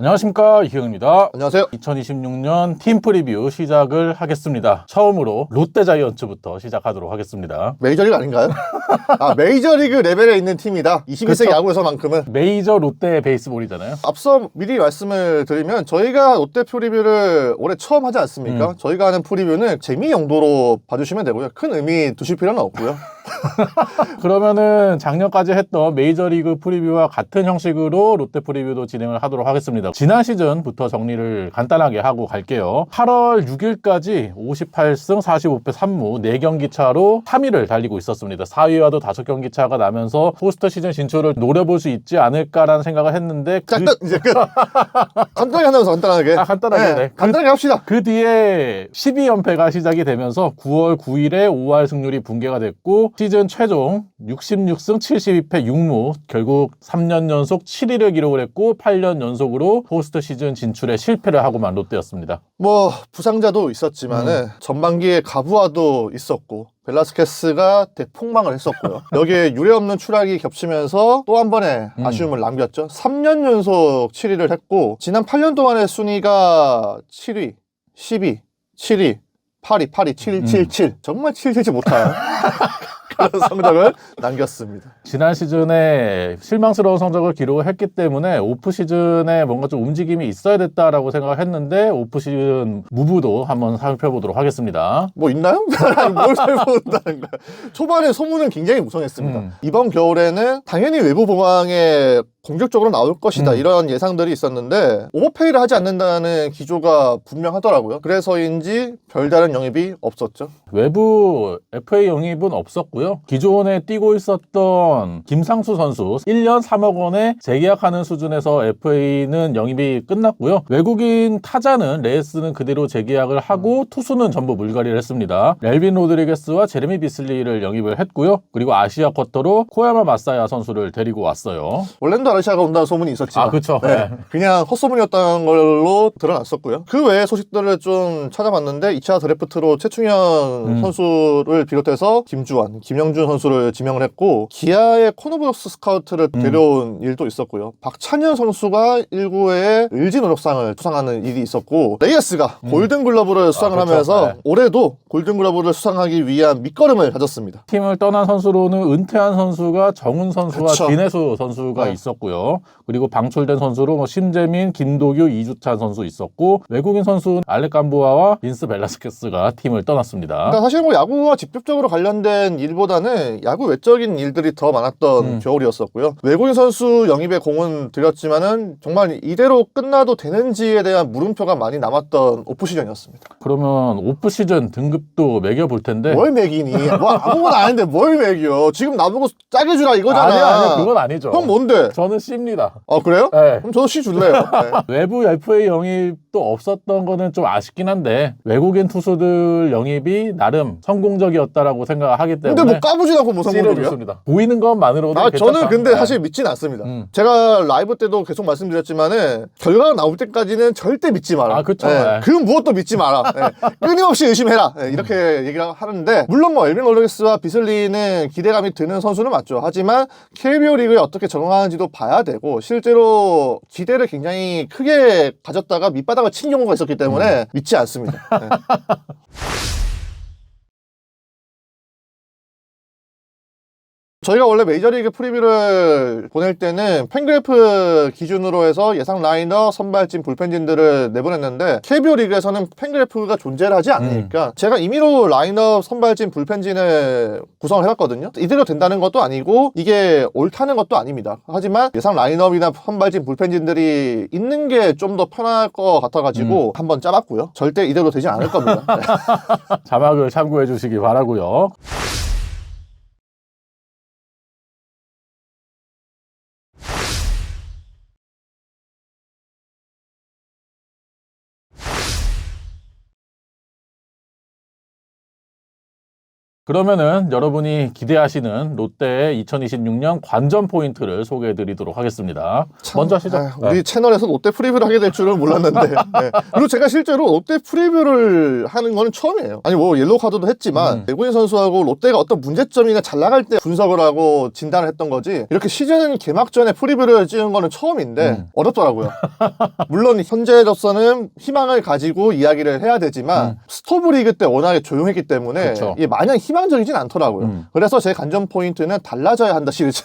안녕하십니까, 이희영입니다. 안녕하세요. 2026년 팀 프리뷰 시작을 하겠습니다. 처음으로 롯데자이언츠부터 시작하도록 하겠습니다. 메이저리그 아닌가요? 아, 메이저리그 레벨에 있는 팀이다. 21세기 그쵸. 야구에서만큼은. 메이저 롯데 베이스볼이잖아요. 앞서 미리 말씀을 드리면 저희가 롯데 프리뷰를 올해 처음 하지 않습니까? 저희가 하는 프리뷰는 재미 용도로 봐주시면 되고요. 큰 의미 두실 필요는 없고요. 그러면은 작년까지 했던 메이저리그 프리뷰와 같은 형식으로 롯데 프리뷰도 진행을 하도록 하겠습니다. 지난 시즌부터 정리를 간단하게 하고 갈게요. 8월 6일까지 58승 45패 3무 4경기 차로 3위를 달리고 있었습니다. 4위와도 5경기 차가 나면서 포스트 시즌 진출을 노려볼 수 있지 않을까라는 생각을 했는데 잠깐 이제 간단하게 한다면서 간단하게. 간단하게 네. 간단하게 합시다. 그 뒤에 12연패가 시작이 되면서 9월 9일에 5할 승률이 붕괴가 됐고 시즌 최종 66승 72패 6무 결국 3년 연속 7위를 기록을 했고 8년 연속으로 포스트 시즌 진출에 실패를 하고만 롯데였습니다. 뭐 부상자도 있었지만은 전반기에 가부아도 있었고 벨라스케스가 대폭망을 했었고요. 여기에 유례없는 추락이 겹치면서 또 한 번의 아쉬움을 남겼죠. 3년 연속 7위를 했고 지난 8년 동안의 순위가 7위, 10위, 7위, 8위, 8위, 7, 7, 7. 정말 7, 7, 7 못하요. 그런 성적을 남겼습니다. 지난 시즌에 실망스러운 성적을 기록을 했기 때문에 오프 시즌에 뭔가 좀 움직임이 있어야 됐다라고 생각을 했는데 오프 시즌 무브도 한번 살펴보도록 하겠습니다. 뭐 있나요? 뭘 살펴본다는 거야. 초반에 소문은 굉장히 무성했습니다. 이번 겨울에는 당연히 외부 보강에 공격적으로 나올 것이다 이런 예상들이 있었는데 오버페이를 하지 않는다는 기조가 분명하더라고요. 그래서인지 별다른 영입이 없었죠. 외부 FA 영입은 없었고요. 기존에 뛰고 있었던 김상수 선수 1년 3억 원에 재계약하는 수준에서 FA는 영입이 끝났고요. 외국인 타자는 레이스는 그대로 재계약을 하고 투수는 전부 물갈이를 했습니다. 멜빈 로드리게스와 제레미 비슬리를 영입을 했고요. 그리고 아시아 쿼터로 코야마 마사야 선수를 데리고 왔어요. 올랜도 아르시아가 온다는 소문이 있었지만 그렇죠. 네, 그냥 헛소문이었다는 걸로 드러났었고요. 그 외의 소식들을 좀 찾아봤는데 2차 드래프트로 최충현 선수를 비롯해서 김주환, 김영준 선수를 지명을 했고 기아의 코너브럭스 스카우트를 데려온 일도 있었고요. 박찬현 선수가 1구에 을지 노력상을 수상하는 일이 있었고 레이어스가 골든글러브를 수상을 그렇죠. 하면서 네. 올해도 골든글러브를 수상하기 위한 밑거름을 가졌습니다. 팀을 떠난 선수로는 은퇴한 선수가 정훈 선수와 그쵸. 김혜수 선수가 네. 있었고요. 그리고 방출된 선수로 뭐 심재민, 김도규, 이주찬 선수 있었고 외국인 선수 알렉 감보아와 빈스 벨라스케스가 팀을 떠났습니다. 그러니까 사실 뭐 야구와 직접적으로 관련된 일보다는 야구 외적인 일들이 더 많았던 겨울이었었고요. 외국인 선수 영입에 공은 들였지만은 정말 이대로 끝나도 되는지에 대한 물음표가 많이 남았던 오프 시즌이었습니다. 그러면 오프 시즌 등급도 매겨볼 텐데 뭘 매기니? 뭐 아무거나 아닌데 뭘 매겨? 지금 나보고 짜게 주라 이거잖아. 아니요, 그건 아니죠. 형 뭔데? 저는 C입니다. 아 그래요? 네. 그럼 저도 C 줄래요. 네. 외부 FA 영입도 없었던 거는 좀 아쉽긴 한데 외국인 투수들 영입이 나름 성공적이었다라고 생각을 하기 때문에 근데 뭐 까부지 않고 뭐 C를 성공적이야? 줬습니다. 보이는 것만으로도 아, 괜찮다. 저는 근데 네. 사실 믿진 않습니다. 제가 라이브 때도 계속 말씀드렸지만은 결과가 나올 때까지는 절대 믿지 마라. 아, 그쵸. 네. 네. 그 무엇도 믿지 마라. 네. 끊임없이 의심해라. 네, 이렇게 얘기를 하는데 물론 뭐 엘빈 로드리게스와 비슬리는 기대감이 드는 선수는 맞죠. 하지만 KBO 리그에 어떻게 적응하는지도 봐야 되고 실제로 기대를 굉장히 크게 가졌다가 밑바닥을 친 경우가 있었기 때문에 믿지 않습니다. 네. 저희가 원래 메이저리그 프리뷰를 보낼 때는 팬그래프 기준으로 해서 예상 라인업, 선발진, 불펜진들을 내보냈는데 KBO 리그에서는 팬그래프가 존재를 하지 않으니까 제가 임의로 라인업, 선발진, 불펜진을 구성을 해봤거든요. 이대로 된다는 것도 아니고 이게 옳다는 것도 아닙니다. 하지만 예상 라인업이나 선발진, 불펜진들이 있는 게 좀 더 편할 것 같아가지고 한번 짜봤고요. 절대 이대로 되지 않을 겁니다. 네. 자막을 참고해 주시기 바라고요. 그러면은 여러분이 기대하시는 롯데의 2026년 관전 포인트를 소개해 드리도록 하겠습니다. 먼저 하시죠. 우리 채널에서 롯데 프리뷰를 하게 될 줄은 몰랐는데. 네. 그리고 제가 실제로 롯데 프리뷰를 하는 거는 처음이에요. 아니 뭐 옐로우 카드도 했지만 외국인 선수하고 롯데가 어떤 문제점이나 잘 나갈 때 분석을 하고 진단을 했던 거지, 이렇게 시즌 개막 전에 프리뷰를 찍은 거는 처음인데 어렵더라고요. 물론 현재로서는 희망을 가지고 이야기를 해야 되지만 스토브 리그 때 워낙에 조용했기 때문에 그쵸. 이게 마냥 희망적이진 않더라고요. 그래서 제 관전 포인트는 달라져야 한다 시리즈.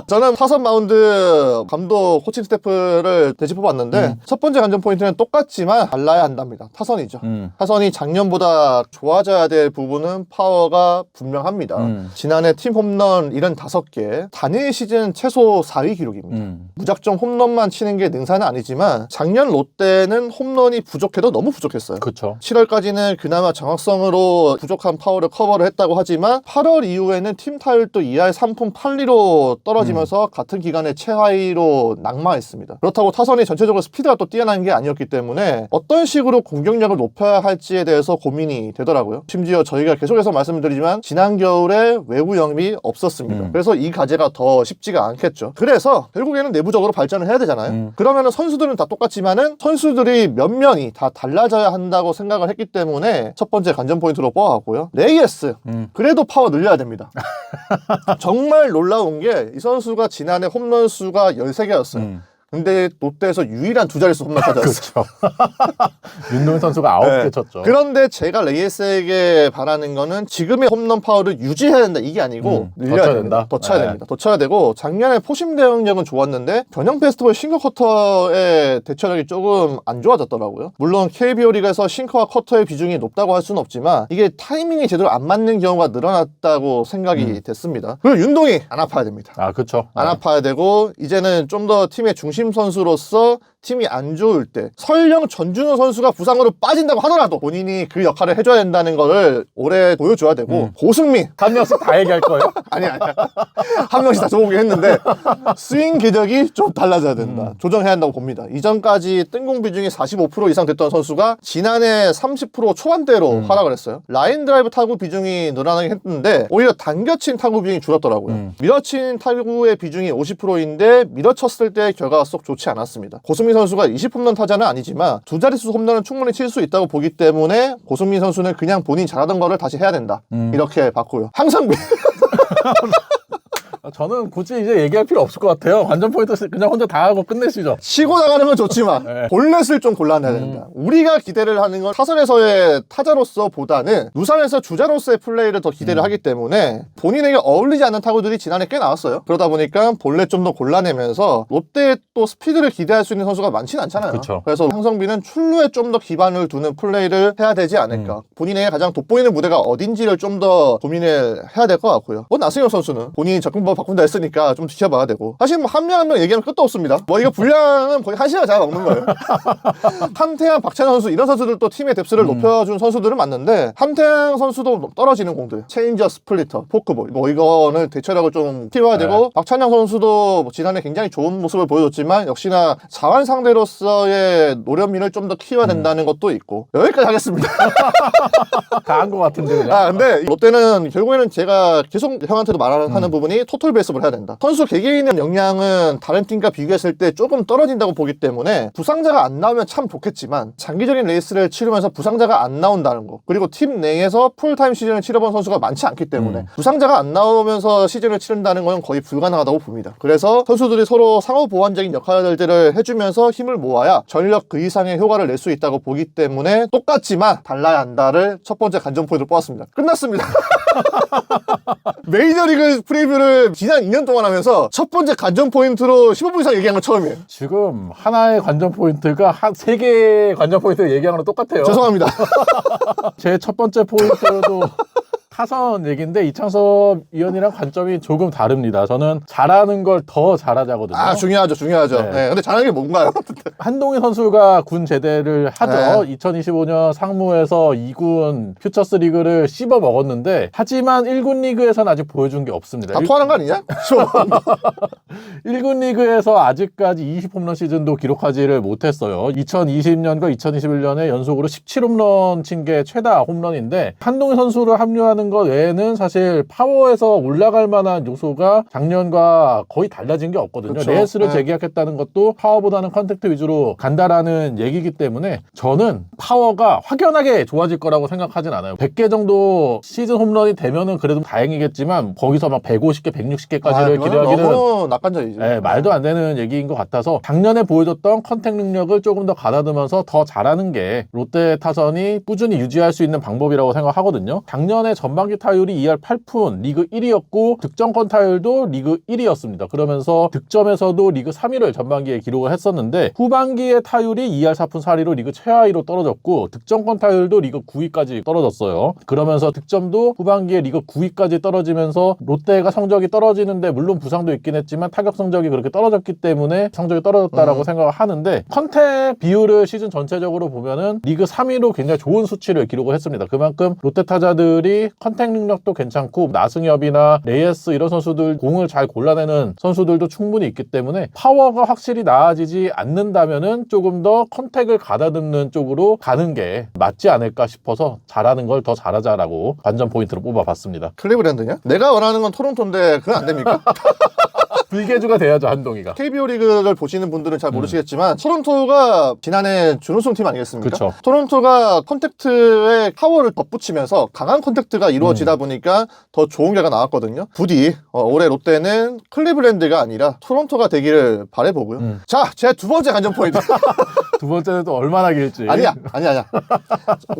저는 타선 마운드 감독 코칭 스태프를 되짚어봤는데 첫 번째 관전 포인트는 똑같지만 달라야 한답니다. 타선이죠. 타선이 작년보다 좋아져야 될 부분은 파워가 분명합니다. 지난해 팀 홈런 75개, 단일 시즌 최소 4위 기록입니다. 무작정 홈런만 치는 게 능사는 아니지만 작년 롯데는 홈런이 부족해도 너무 부족했어요. 그렇죠. 7월까지는 그나마 정확성으로 부족한 파워를 커버를 했다고 하지만 8월 이후에는 팀 타율도 2할 3푼 8리로 떨어지면서 같은 기간에 최하위로 낙마했습니다. 그렇다고 타선이 전체적으로 스피드가 또 뛰어난 게 아니었기 때문에 어떤 식으로 공격력을 높여야 할지에 대해서 고민이 되더라고요. 심지어 저희가 계속해서 말씀드리지만 지난 겨울에 외부 영입이 없었습니다. 그래서 이 과제가 더 쉽지가 않겠죠. 그래서 결국에는 내부적으로 발전을 해야 되잖아요. 그러면은 선수들은 다 똑같지만은 선수들이 면면이 다 달라져야 한다고 생각을 했기 때문에 첫 번째 관전 포인트로 뽑아왔고요. 레이에스. 그래도 파워 늘려야 됩니다. 정말 놀라운 게 이 선수가 지난해 홈런 수가 13개였어요. 근데 롯데에서 유일한 두 자릿수 홈런 타자였어요. 그렇죠. 윤동현 선수가 9개 네. 쳤죠. 그런데 제가 레이에스에게 바라는 거는 지금의 홈런 파워를 유지해야 된다 이게 아니고 늘려야 됩니다. 더 쳐야 됩니다. 더 쳐야 되고, 작년에 포심 대응력은 좋았는데 변형 페스티벌 싱커 커터의 대처력이 조금 안 좋아졌더라고요. 물론 KBO 리그에서 싱커와 커터의 비중이 높다고 할 수는 없지만 이게 타이밍이 제대로 안 맞는 경우가 늘어났다고 생각이 됐습니다. 그리고 윤동이 안 아파야 됩니다. 아, 그렇죠. 안 아파야 되고, 이제는 좀 더 팀의 중심 선수로서 팀이 안 좋을 때 설령 전준호 선수가 부상으로 빠진다고 하더라도 본인이 그 역할을 해줘야 된다는 거를 올해 보여줘야 되고, 고승민 한 명씩 다 얘기할 거예요? 아니야 한 명씩 다 줘보긴 했는데 스윙 궤적이 좀 달라져야 된다. 조정해야 한다고 봅니다. 이전까지 뜬공 비중이 45% 이상 됐던 선수가 지난해 30% 초반대로 하락을 했어요. 라인 드라이브 타구 비중이 늘어나긴 했는데 오히려 당겨친 타구 비중이 줄었더라고요. 밀어친 타구의 비중이 50%인데 밀어쳤을 때 결과가 쏙 좋지 않았습니다. 고승민 선수가 20홈런 타자는 아니지만 두 자릿수 홈런은 충분히 칠 수 있다고 보기 때문에 고승민 선수는 그냥 본인이 잘하던 거를 다시 해야 된다. 이렇게 봤고요. 항상 저는 굳이 이제 얘기할 필요 없을 것 같아요. 관전 포인트 그냥 혼자 다 하고 끝내시죠. 치고 나가는 건 좋지만 네. 볼넷을 좀 골라내야 된다. 우리가 기대를 하는 건 타선에서의 타자로서 보다는 루산에서 주자로서의 플레이를 더 기대를 하기 때문에 본인에게 어울리지 않는 타구들이 지난해 꽤 나왔어요. 그러다 보니까 볼넷 좀 더 골라내면서 롯데에 또 스피드를 기대할 수 있는 선수가 많지는 않잖아요. 그쵸. 그래서 황성빈은 출루에 좀 더 기반을 두는 플레이를 해야 되지 않을까. 본인에게 가장 돋보이는 무대가 어딘지를 좀 더 고민을 해야 될 것 같고요. 나승엽 선수는 본인이 접근법 바꾼다 했으니까 좀 지켜봐야 되고, 사실 뭐 한 명 한 명 얘기하면 끝도 없습니다. 뭐 이거 분량은 거의 1시간 잘 먹는 거예요. 한태양, 박찬현 선수 이런 선수들도 팀의 뎁스를 높여준 선수들은 맞는데 한태양 선수도 떨어지는 공들, 체인저, 스플리터, 포크볼 뭐 이거는 대처력을 좀 키워야 되고, 박찬영 선수도 뭐 지난해 굉장히 좋은 모습을 보여줬지만 역시나 자완 상대로서의 노련미를 좀 더 키워야 된다는 것도 있고, 여기까지 하겠습니다. 다 한 것 같은데 그냥. 근데 롯데는 결국에는 제가 계속 형한테도 말하는 부분이 토탈 베이스볼 해야 된다. 선수 개개인의 역량은 다른 팀과 비교했을 때 조금 떨어진다고 보기 때문에 부상자가 안 나오면 참 좋겠지만 장기적인 레이스를 치르면서 부상자가 안 나온다는 거, 그리고 팀 내에서 풀타임 시즌을 치러본 선수가 많지 않기 때문에 부상자가 안 나오면서 시즌을 치른다는 건 거의 불가능하다고 봅니다. 그래서 선수들이 서로 상호 보완적인 역할들을 해주면서 힘을 모아야 전력 그 이상의 효과를 낼 수 있다고 보기 때문에 똑같지만 달라야 한다를 첫 번째 관전 포인트로 뽑았습니다. 끝났습니다. 메이저리그 프리뷰를 지난 2년 동안 하면서 첫 번째 관전 포인트로 15분 이상 얘기한 건 처음이에요. 지금 하나의 관전 포인트가 한 3개의 관전 포인트 얘기하는 거랑 똑같아요. 죄송합니다. 제 첫 번째 포인트도 타선 얘기인데 이창섭 위원이랑 관점이 조금 다릅니다. 저는 잘하는 걸 더 잘하자거든요. 아, 중요하죠. 네. 네. 근데 잘하는 게 뭔가요? 한동희 선수가 군 제대를 하죠. 네. 2025년 상무에서 2군 퓨처스 리그를 씹어 먹었는데 하지만 1군 리그에서는 아직 보여준 게 없습니다. 다 토하는 거 아니냐? 1군 리그에서 아직까지 20홈런 시즌도 기록하지를 못했어요. 2020년과 2021년에 연속으로 17홈런 친 게 최다 홈런인데 한동희 선수를 합류하는 것 외에는 사실 파워에서 올라갈 만한 요소가 작년과 거의 달라진 게 없거든요. 그렇죠. 레이스를 네. 재계약했다는 것도 파워보다는 컨택트 위주로 간다라는 얘기이기 때문에 저는 파워가 확연하게 좋아질 거라고 생각하진 않아요. 100개 정도 시즌 홈런이 되면은 그래도 다행이겠지만 거기서 막 150개, 160개까지를 기대하기는 너무 낙관적이지. 네, 말도 안 되는 얘기인 것 같아서 작년에 보여줬던 컨택 능력을 조금 더 가다듬어서 더 잘하는 게 롯데 타선이 꾸준히 유지할 수 있는 방법이라고 생각하거든요. 작년에 전반기 타율이 2할 8푼 리그 1위였고 득점권 타율도 리그 1위였습니다. 그러면서 득점에서도 리그 3위를 전반기에 기록을 했었는데 후반기에 타율이 2할 4푼 4리로 리그 최하위로 떨어졌고 득점권 타율도 리그 9위까지 떨어졌어요. 그러면서 득점도 후반기에 리그 9위까지 떨어지면서 롯데가 성적이 떨어지는데 물론 부상도 있긴 했지만 타격 성적이 그렇게 떨어졌기 때문에 성적이 떨어졌다라고 생각을 하는데 컨택 비율을 시즌 전체적으로 보면은 리그 3위로 굉장히 좋은 수치를 기록을 했습니다. 그만큼 롯데 타자들이 컨택 능력도 괜찮고 나승엽이나 레이스 이런 선수들 공을 잘 골라내는 선수들도 충분히 있기 때문에 파워가 확실히 나아지지 않는다면은 조금 더 컨택을 가다듬는 쪽으로 가는 게 맞지 않을까 싶어서 잘하는 걸 더 잘하자라고 관전 포인트로 뽑아봤습니다. 클리브랜드냐? 내가 원하는 건 토론토인데 그건 안 됩니까? 불개주가 돼야죠, 한동희가. KBO 리그를 보시는 분들은 잘 모르시겠지만 토론토가 지난해 준우승 팀 아니겠습니까? 그쵸. 토론토가 컨택트에 파워를 덧붙이면서 강한 컨택트가 이루어지다 보니까 더 좋은 결과가 나왔거든요. 부디 올해 롯데는 클리브랜드가 아니라 토론토가 되기를 바라보고요. 자, 제 두 번째 관전 포인트. 두 번째는 또 얼마나 길지? 아니야.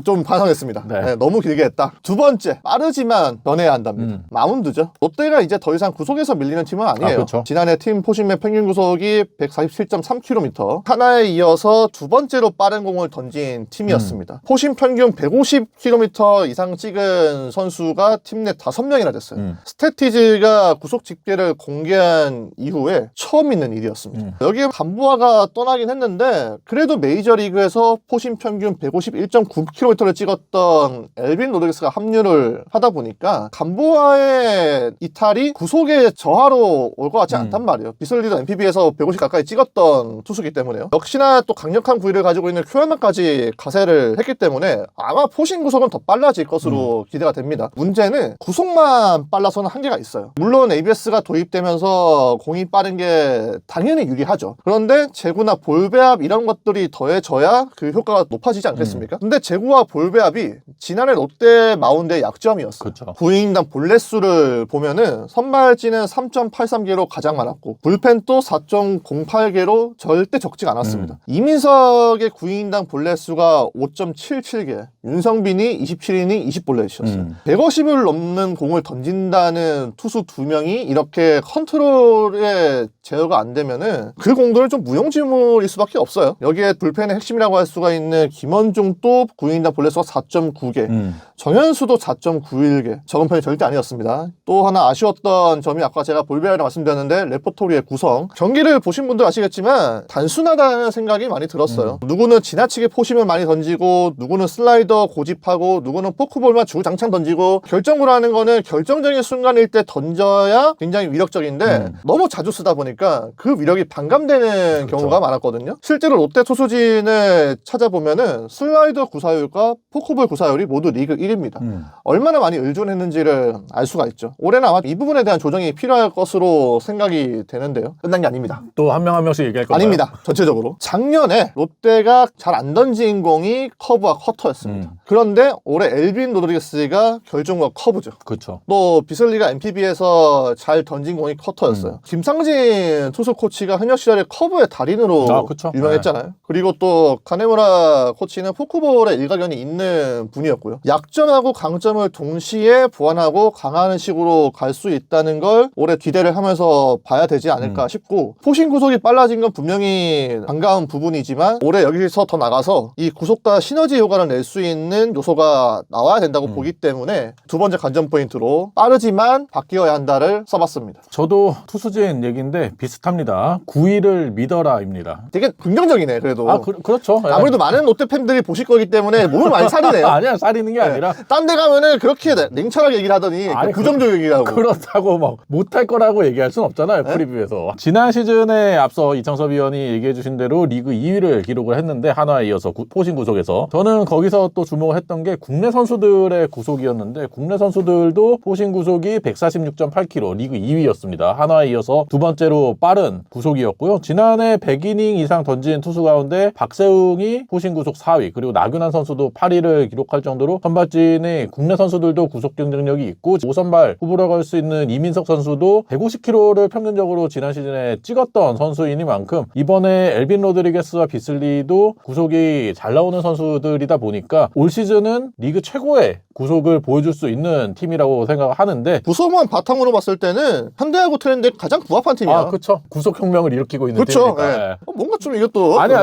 좀 반성했습니다. 네. 네, 너무 길게 했다. 두 번째, 빠르지만 변해야 한답니다. 마운드죠. 롯데가 이제 더 이상 구속에서 밀리는 팀은 아니에요. 그렇죠. 지난해 팀 포심의 평균 구속이 147.3km. 하나에 이어서 두 번째로 빠른 공을 던진 팀이었습니다. 포심 평균 150km 이상 찍은 선수가 팀 내 5명이나 됐어요. 스태티즈가 구속 집계를 공개한 이후에 처음 있는 일이었습니다. 여기에 간부아가 떠나긴 했는데 그래도 메이저리그에서 포심 평균 151.9km를 찍었던 엘빈 로드리게스가 합류를 하다 보니까 간부아의 이탈이 구속의 저하로 올 것 같지 않단 말이에요. 비슬리도 NPB에서 150 가까이 찍었던 투수기 때문에요. 역시나 또 강력한 구위를 가지고 있는 큐어맨까지 가세를 했기 때문에 아마 포심 구속은 더 빨라질 것으로 기대가 됩니다. 문제는 구속만 빨라서는 한계가 있어요. 물론 ABS가 도입되면서 공이 빠른 게 당연히 유리하죠. 그런데 제구나 볼배합 이런 것들이 더해져야 그 효과가 높아지지 않겠습니까? 근데 제구와 볼배합이 지난해 롯데 마운드의 약점이었어요. 그렇죠. 구인당 볼넷수를 보면은 선발진은 3.83개로 가장 많았고 불펜도 4.08개로 절대 적지가 않았습니다. 이민석의 구인당 볼넷수가 5.77개, 윤성빈이 27이닝 20볼넷이었어요. 150을 넘는 공을 던진다는 투수 두 명이 이렇게 컨트롤에 제어가 안 되면은 그 공들은 좀 무용지물일 수밖에 없어요. 여기에 불펜의 핵심이라고 할 수가 있는 김원중도 구인당 볼넷수가 4.9개, 정현수도 4.91개. 적은 편이 절대 아니었습니다. 또 하나 아쉬웠던 점이 아까 제가 볼배합이라고 말씀드렸는데 레퍼토리의 구성. 경기를 보신 분들 아시겠지만 단순하다는 생각이 많이 들었어요. 누구는 지나치게 포심을 많이 던지고 누구는 슬라이더 고집하고 누구는 포크볼만 주구장창 던지고 결정구를 하는 거는 결정적인 순간일 때 던져야 굉장히 위력적인데 너무 자주 쓰다 보니까 그 위력이 반감되는 경우가 많았거든요. 실제로 롯데 투수진을 찾아보면은 슬라이더 구사율과 포크볼 구사율이 모두 리그 1위입니다. 얼마나 많이 의존했는지를 알 수가 있죠. 올해는 아마 이 부분에 대한 조정이 필요할 것으로 생각이 되는데요. 끝난 게 아닙니다. 또 한 명 한 명씩 얘기할 건가요? 아닙니다. 전체적으로. 작년에 롯데가 잘 안 던진 공이 커브와 커터였습니다. 그런데 올해 엘빈 로드리게스가 결정과 커브죠. 그렇죠. 또 비슬리가 NPB에서 잘 던진 공이 커터였어요. 김상진 투수 코치가 현역 시절에 커브의 달인으로 그쵸. 유명했잖아요. 그리고 또 카네무라 코치는 포크볼에 일가견이 있는 분이었고요. 약점 약점하고 강점을 동시에 보완하고 강화하는 식으로 갈 수 있다는 걸 올해 기대를 하면서 봐야 되지 않을까 싶고, 포신 구속이 빨라진 건 분명히 반가운 부분이지만 올해 여기서 더 나가서 이 구속과 시너지 효과를 낼 수 있는 요소가 나와야 된다고 보기 때문에 두 번째 관전 포인트로 빠르지만 바뀌어야 한다를 써봤습니다. 저도 투수진 얘기인데 비슷합니다. 9위를 믿어라입니다. 되게 긍정적이네. 그래도 그렇죠. 예. 아무래도 많은 롯데 팬들이 보실 거기 때문에 몸을 많이 사리네요. 아니야, 사리는 게 아니라 딴 데 가면은 그렇게 냉철하게 얘기를 하더니 아니, 부정적 얘기를 하고. 그렇다고 막 못할 거라고 얘기할 순 없잖아요. 프리뷰에서. 지난 시즌에 앞서 이창섭 위원이 얘기해 주신 대로 리그 2위를 기록을 했는데 한화에 이어서 포신 구속에서 저는 거기서 또 주목을 했던 게 국내 선수들의 구속이었는데 국내 선수들도 포신 구속이 146.8km 리그 2위였습니다. 한화에 이어서 두 번째로 빠른 구속이었고요. 지난해 100이닝 이상 던진 투수 가운데 박세웅이 포신 구속 4위, 그리고 나균환 선수도 8위를 기록할 정도로 선발진의 국내 선수들도 구속 경쟁력이 있고 5선발 후보로 갈 수 있는 이민석 선수도 150km를 평균적으로 지난 시즌에 찍었던 선수이니만큼 이번에 엘빈 로드리게스와 비슬리도 구속이 잘 나오는 선수들이다 보니까 올 시즌은 리그 최고의 구속을 보여줄 수 있는 팀이라고 생각하는데, 구속만 바탕으로 봤을 때는 현대야구 트렌드에 가장 부합한 팀이야. 그렇죠. 구속혁명을 일으키고 있는 그렇죠. 팀이니까. 예. 뭔가 좀 이것도 아니.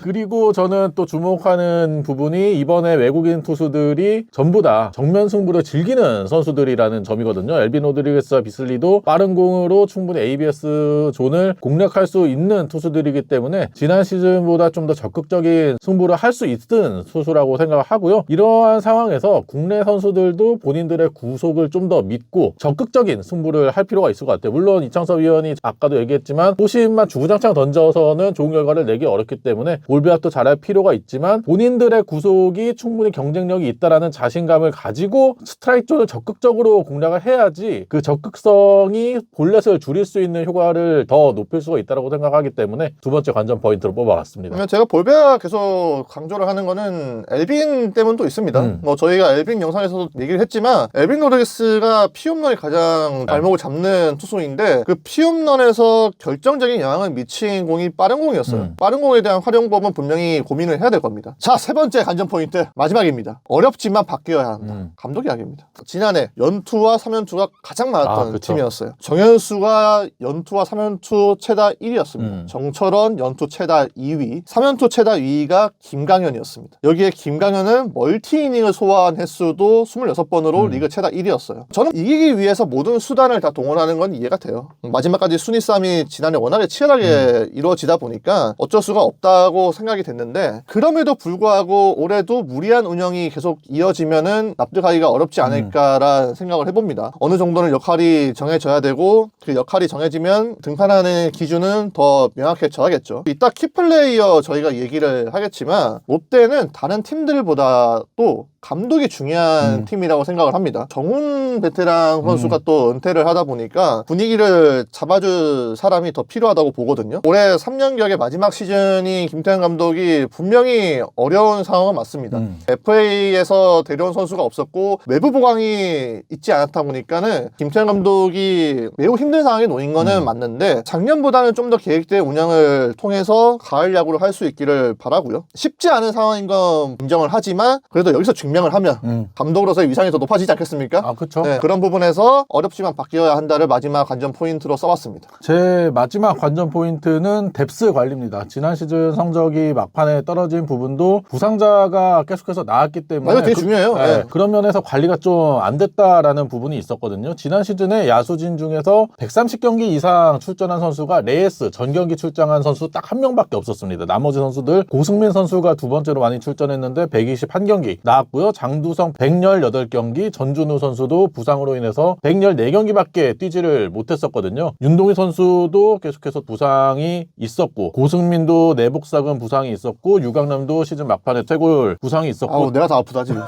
그리고 저는 또 주목하는 부분이 이번에 외국인 투수들이 전부 다 정면 승부를 즐기는 선수들이라는 점이거든요. 엘빈 로드리게스와 비슬리도 빠른 공으로 충분히 ABS 존을 공략할 수 있는 투수들이기 때문에 지난 시즌보다 좀 더 적극적인 승부를 할 수 있는 투수라고 생각을 하고요. 이러한 상황에서 국내 선수들도 본인들의 구속을 좀 더 믿고 적극적인 승부를 할 필요가 있을 것 같아요. 물론 이창섭 위원이 아까도 얘기했지만 포심만 주구장창 던져서는 좋은 결과를 내기 어렵기 때문에 볼배합도 잘할 필요가 있지만 본인들의 구속이 충분히 경쟁력이 있다라는 자신감을 가지고 스트라이크 존을 적극적으로 공략을 해야지 그 적극성이 볼넷을 줄일 수 있는 효과를 더 높일 수가 있다고 생각하기 때문에 두 번째 관전 포인트로 뽑아봤습니다. 제가 볼배합 계속 강조를 하는 거는 엘빈 때문도 있습니다. 뭐 저희가 엘빈 영상에서도 얘기를 했지만 엘빈 로드리게스가 피홈런이 가장 발목을 잡는 투수인데 그 피홈런에서 결정적인 영향을 미친 공이 빠른 공이었어요. 빠른 공에 대한 활용법은 분명히 고민을 해야 될 겁니다. 자, 세 번째 관전 포인트 마지막입니다. 어렵지만 바뀌어야 한다. 감독 이야기입니다. 지난해 연투와 3연투가 가장 많았던 팀이었어요. 정현수가 연투와 3연투 최다 1위였습니다. 정철원 연투 최다 2위, 3연투 최다 2위가 김강현이었습니다. 여기에 김강현은 멀티이닝을 소화한 횟수도 26번으로 리그 최다 1위였어요. 저는 이기기 위해서 모든 수단을 다 동원하는 건 이해가 돼요. 마지막까지 순위 싸움이 지난해 워낙에 치열하게 이루어지다 보니까 어쩔 수가 없다고 생각이 됐는데, 그럼에도 불구하고 올해도 무리한 운영이 계속 이어지면은 납득하기가 어렵지 않을까라는 생각을 해봅니다. 어느 정도는 역할이 정해져야 되고 그 역할이 정해지면 등판하는 기준은 더 명확해져야겠죠. 이따 키플레이어 저희가 얘기를 하겠지만 롯데는 다른 팀들보다도 감독이 중요한 팀이라고 생각을 합니다. 정훈 베테랑 선수가 또 은퇴를 하다 보니까 분위기를 잡아줄 사람이 더 필요하다고 보거든요. 올해 3년격의 마지막 시즌이 김태형 감독이 분명히 어려운 상황은 맞습니다. FA에서 데려온 선수가 없었고 외부 보강이 있지 않았다 보니까는 김태형 감독이 매우 힘든 상황에 놓인 거는 맞는데 작년보다는 좀 더 계획된 운영을 통해서 가을 야구를 할 수 있기를 바라고요. 쉽지 않은 상황인 건 인정을 하지만 그래도 여기서 증명을 하면 감독으로서의 위상이 더 높아지지 않겠습니까? 그렇죠. 네, 그런 부분에서 어렵지만 바뀌어야 한다를 마지막 관전 포인트로 써봤습니다. 제 마지막 관전 포인트는 뎁스 관리입니다. 지난 시즌 성적이 막판에 떨어진 부분도 부상자가 계속해서 나왔기 때문에 이거 되게 중요해요. 네. 그런 면에서 관리가 좀 안 됐다라는 부분이 있었거든요. 지난 시즌에 야수진 중에서 130경기 이상 출전한 선수가 레이스 전 경기 출장한 선수 딱 한 명밖에 없었습니다. 나머지 선수들 고승민 선수가 두 번째로 많이 출전했는데 121경기 나왔고요. 장두성 118경기, 전준우 선수도 부상으로 인해서 114경기밖에 뛰지를 못했었거든요. 윤동희 선수도 계속해서 부상이 있었고 고승민도 내복사근 부상이 있었고 유강남도 시즌 막판에 퇴골 부상이 있었고 내가 다 아프다 지금.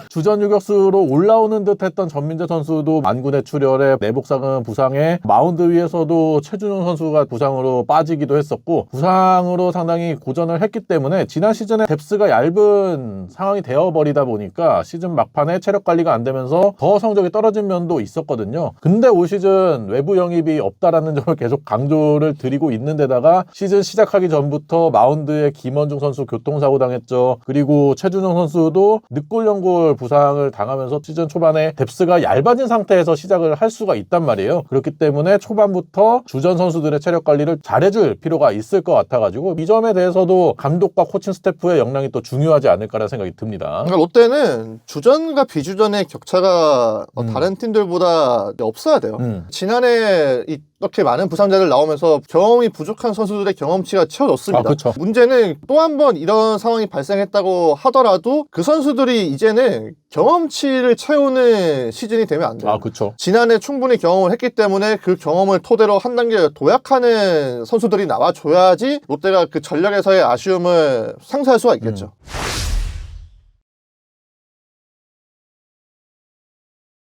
주전 유격수로 올라오는 듯했던 전민재 선수도 만군의 출혈에 내복사근 부상에 마운드 위에서도 최준용 선수가 부상으로 빠지기도 했었고 부상으로 상당히 고전을 했기 때문에 지난 시즌에 뎁스가 얇은 상황이 되어버리다 보니까 보니까 시즌 막판에 체력 관리가 안 되면서 더 성적이 떨어진 면도 있었거든요. 근데 올 시즌 외부 영입이 없다라는 점을 계속 강조를 드리고 있는 데다가 시즌 시작하기 전부터 마운드에 김원중 선수 교통사고 당했죠. 그리고 최준용 선수도 늑골연골 부상을 당하면서 시즌 초반에 뎁스가 얇아진 상태에서 시작을 할 수가 있단 말이에요. 그렇기 때문에 초반부터 주전 선수들의 체력 관리를 잘해줄 필요가 있을 것 같아가지고 이 점에 대해서도 감독과 코칭 스태프의 역량이 또 중요하지 않을까라는 생각이 듭니다. 그러니까 롯데는 주전과 비주전의 격차가 다른 팀들보다 없어야 돼요. 지난해 이렇게 많은 부상자들 나오면서 경험이 부족한 선수들의 경험치가 채워졌습니다. 그렇죠. 문제는 또 한 번 이런 상황이 발생했다고 하더라도 그 선수들이 이제는 경험치를 채우는 시즌이 되면 안 돼요. 그렇죠. 지난해 충분히 경험을 했기 때문에 그 경험을 토대로 한 단계 도약하는 선수들이 나와줘야지 롯데가 그 전력에서의 아쉬움을 상쇄할 수가 있겠죠.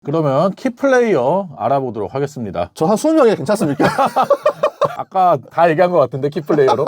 그러면 키플레이어 알아보도록 하겠습니다. 저 한 20명이 괜찮습니까? 아까 다 얘기한 것 같은데 키플레이어로.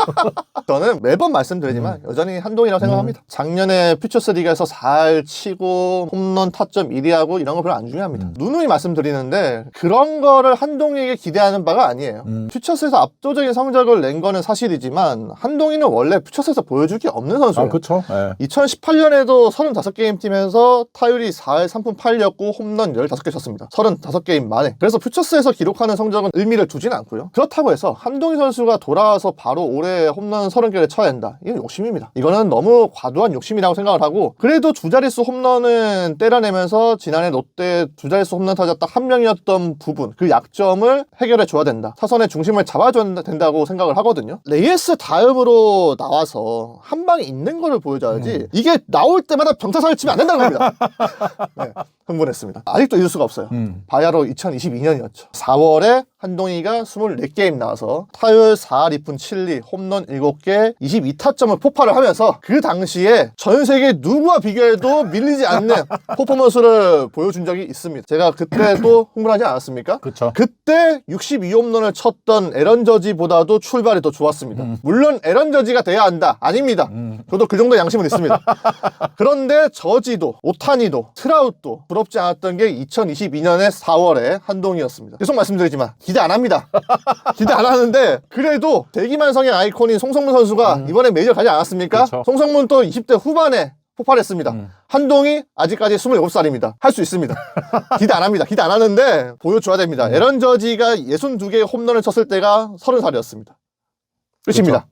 저는 매번 말씀드리지만 여전히 한동이라고 생각합니다. 작년에 퓨처스 리그에서 4할 치고 홈런 타점 1위하고 이런 거 별로 안 중요합니다. 누누이 말씀드리는데 그런 거를 한동이에게 기대하는 바가 아니에요. 퓨처스에서 압도적인 성적을 낸 거는 사실이지만 한동이는 원래 퓨처스에서 보여줄 게 없는 선수예요. 그렇죠. 2018년에도 35게임 팀에서 타율이 4할 3푼 8리였고 홈런 15개 쳤습니다. 35게임 만에. 그래서 퓨처스에서 기록하는 성적은 의미를 두진 않고요. 그렇다고 해서 한동희 선수가 돌아와서 바로 올해 홈런 30개를 쳐야 된다. 이건 욕심입니다. 이거는 너무 과도한 욕심이라고 생각을 하고 그래도 두 자릿수 홈런은 때려내면서 지난해 롯데 두 자릿수 홈런 타자 딱 한 명이었던 부분 그 약점을 해결해 줘야 된다. 타선의 중심을 잡아줘야 된다고 생각을 하거든요. 레이스 다음으로 나와서 한 방에 있는 거를 보여줘야지 이게 나올 때마다 병타사를 치면 안 된다는 겁니다. 네, 흥분했습니다. 아직도 잊을 수가 없어요. 바야로 2022년이었죠. 4월에 한동희가 24게임 나와서 타율 4할 2푼 7리, 홈런 7개, 22타점을 폭발을 하면서 그 당시에 전 세계 누구와 비교해도 밀리지 않는 퍼포먼스를 보여준 적이 있습니다. 제가 그때 또 흥분하지 않았습니까? 그렇죠. 그때 62홈런을 쳤던 에런 저지보다도 출발이 더 좋았습니다. 물론 에런 저지가 돼야 한다. 아닙니다. 저도 그 정도 양심은 있습니다. 그런데 저지도, 오타니도, 트라웃도 부럽지 않았던 게 2022년의 4월에 한동희였습니다. 계속 말씀드리지만 기대 안 합니다. 기대 안 하는데 그래도 대기만성의 아이콘인 송성문 선수가 이번에 메이저 가지 않았습니까? 그쵸. 송성문 또 20대 후반에 폭발했습니다. 한동희 아직까지 27살입니다. 할 수 있습니다. 기대 안 합니다. 기대 안 하는데 보여줘야 됩니다. 에런 저지가 62개의 홈런을 쳤을 때가 30살이었습니다. 끝입니다.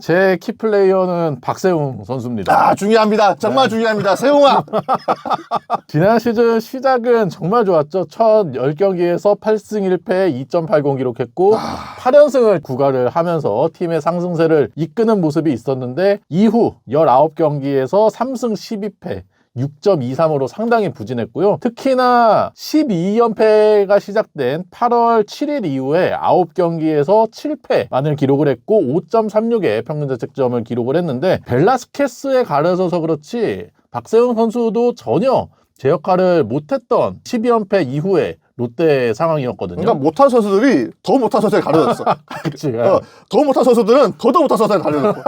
제 키플레이어는 박세웅 선수입니다. 중요합니다. 정말 중요합니다. 세웅아. 지난 시즌 시작은 정말 좋았죠. 첫 10경기에서 8승 1패 2.80 기록했고 8연승을 구가를 하면서 팀의 상승세를 이끄는 모습이 있었는데 이후 19경기에서 3승 12패 6.23으로 상당히 부진했고요. 특히나 12연패가 시작된 8월 7일 이후에 9경기에서 7패만을 기록을 했고 5.36의 평균 자책점을 기록을 했는데 벨라스케스에 가려져서 그렇지 박세웅 선수도 전혀 제 역할을 못했던 12연패 이후에 롯데 상황이었거든요. 그러니까 못한 선수들이 더 못한 선수를 가려줬어. 그치. 더 못한 선수들은 더 못한 선수를 가려줬고.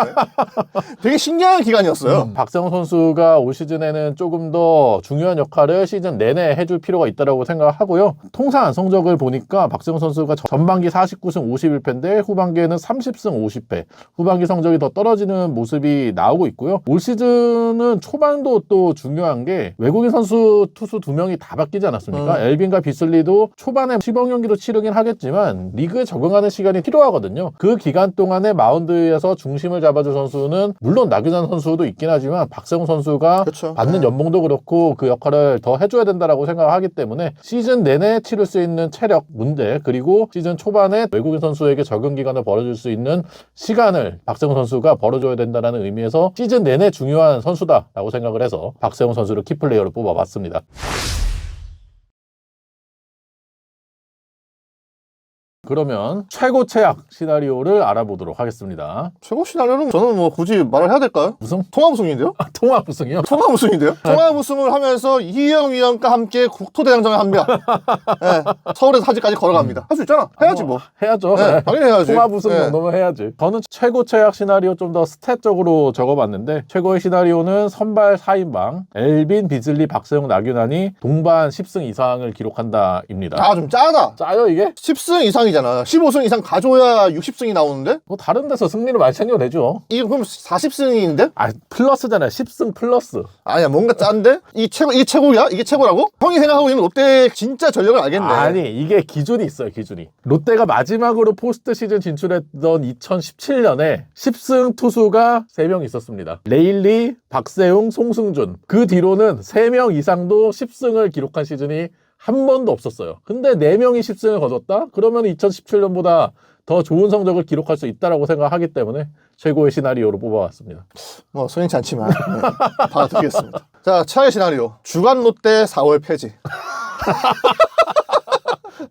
되게 신기한 기간이었어요. 박세웅 선수가 올 시즌에는 조금 더 중요한 역할을 시즌 내내 해줄 필요가 있다고 생각하고요. 통산 성적을 보니까 박세웅 선수가 전반기 49승 51패인데 후반기에는 30승 50패. 후반기 성적이 더 떨어지는 모습이 나오고 있고요. 올 시즌은 초반도 또 중요한 게 외국인 선수 투수 2명이 다 바뀌지 않았습니까? 엘빈과 비슬리 도 초반에 시범 경기로 치르긴 하겠지만 리그에 적응하는 시간이 필요하거든요. 그 기간 동안에 마운드에서 중심을 잡아줄 선수는 물론 나균환 선수도 있긴 하지만 박세웅 선수가 그쵸. 받는 연봉도 그렇고 그 역할을 더 해줘야 된다라고 생각하기 때문에 시즌 내내 치를 수 있는 체력 문제 그리고 시즌 초반에 외국인 선수에게 적응 기간을 벌어줄 수 있는 시간을 박세웅 선수가 벌어줘야 된다는 의미에서 시즌 내내 중요한 선수다라고 생각을 해서 박세웅 선수를 키플레이어로 뽑아봤습니다. 그러면 최고 최악 시나리오를 알아보도록 하겠습니다. 최고 시나리오는 저는 뭐 굳이 말을 해야 될까요? 우승? 통합 우승인데요? 통합 우승이요? 통합 우승인데요? 통합 우승을 하면서 이희영 위원과 함께 국토대장정을 합니다. 네, 서울에서 사직까지 걸어갑니다. 할 수 있잖아. 해야지 뭐. 해야죠. 네, 당연히 해야지. 통합 우승 네. 정도면 해야지. 저는 최고 최악 시나리오 좀 더 스탯적으로 적어봤는데 최고의 시나리오는 선발 4인방 엘빈, 비즐리, 박세용, 나균환이 동반 10승 이상을 기록한다입니다. 아, 좀 짜다. 짜요 이게? 10승 이상이잖아. 15승 이상 가져야 60승이 나오는데? 뭐 다른 데서 승리를 많이 챙겨내죠. 이거 그럼 40승인데? 아 플러스잖아요. 10승 플러스. 아니야, 뭔가 짠데? 이게 최고야? 이게 최고라고? 형이 생각하고 있는 롯데 진짜 전력을 알겠네. 아니 이게 기준이 있어요. 기준이. 롯데가 마지막으로 포스트 시즌 진출했던 2017년에 10승 투수가 3명 있었습니다. 레일리, 박세웅, 송승준. 그 뒤로는 3명 이상도 10승을 기록한 시즌이 한 번도 없었어요. 근데 4명이 10승을 거뒀다? 그러면 2017년보다 더 좋은 성적을 기록할 수 있다고 생각하기 때문에 최고의 시나리오로 뽑아왔습니다. 뭐 소인치 않지만 네, 받아드리겠습니다. 자, 최악의 시나리오. 주간 롯데 4월 폐지.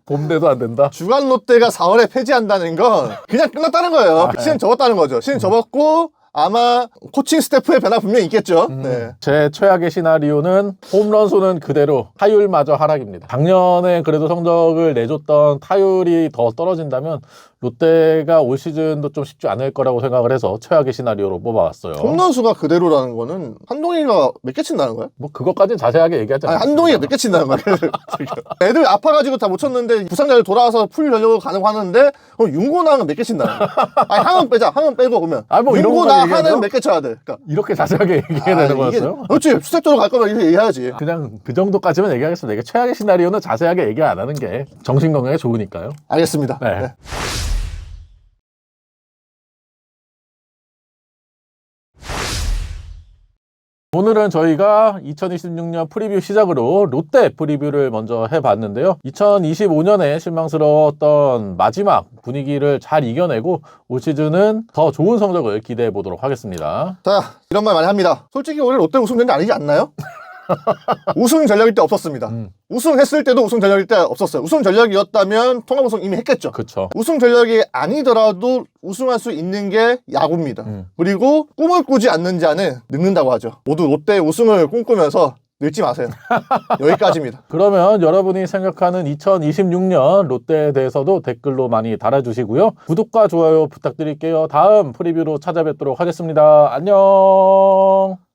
봄대도 안 된다. 주간 롯데가 4월에 폐지한다는 건 그냥 끝났다는 거예요. 시즌 접었다는 거죠. 시즌 접었고 아마 코칭 스태프의 변화 분명히 있겠죠. 네. 제 최악의 시나리오는 홈런 수는 그대로 타율마저 하락입니다. 작년에 그래도 성적을 내줬던 타율이 더 떨어진다면 롯데가 올 시즌도 좀 쉽지 않을 거라고 생각을 해서 최악의 시나리오로 뽑아왔어요. 홈런 수가 그대로라는 거는 한동희가 몇 개 친다는 거야? 뭐 그것까지는 자세하게 얘기하지 아니, 않습니다. 한동희가 몇 개 친다는 거야. 애들 아파가지고 다 못 쳤는데 부상자들 돌아와서 풀 전력으로 가는 하는데 윤고나는 몇 개 친다는 거야. 아니, 항은 빼자. 항은 빼고 보면 뭐 이런 윤고나 것까지 얘기하죠? 하는 몇 개 쳐야 돼. 그러니까. 이렇게 자세하게 얘기해야 되는 거였어요? 그렇지. 수색적으로 갈 거면 이렇게 얘기해야지. 그냥 그 정도까지만 얘기하겠습니다. 이게 최악의 시나리오는 자세하게 얘기 안 하는 게 정신 건강에 좋으니까요. 알겠습니다. 네. 네. 오늘은 저희가 2026년 프리뷰 시작으로 롯데 프리뷰를 먼저 해봤는데요. 2025년에 실망스러웠던 마지막 분위기를 잘 이겨내고 올 시즌은 더 좋은 성적을 기대해 보도록 하겠습니다. 자, 이런 말 많이 합니다. 솔직히 올해 롯데 우승전이 아니지 않나요? 우승 전략일 때 없었습니다. 우승했을 때도 우승 전략일 때 없었어요. 우승 전략이었다면 통합 우승 이미 했겠죠. 그렇죠. 우승 전략이 아니더라도 우승할 수 있는 게 야구입니다. 그리고 꿈을 꾸지 않는 자는 늙는다고 하죠. 모두 롯데 우승을 꿈꾸면서 늙지 마세요. 여기까지입니다. 그러면 여러분이 생각하는 2026년 롯데에 대해서도 댓글로 많이 달아주시고요. 구독과 좋아요 부탁드릴게요. 다음 프리뷰로 찾아뵙도록 하겠습니다. 안녕.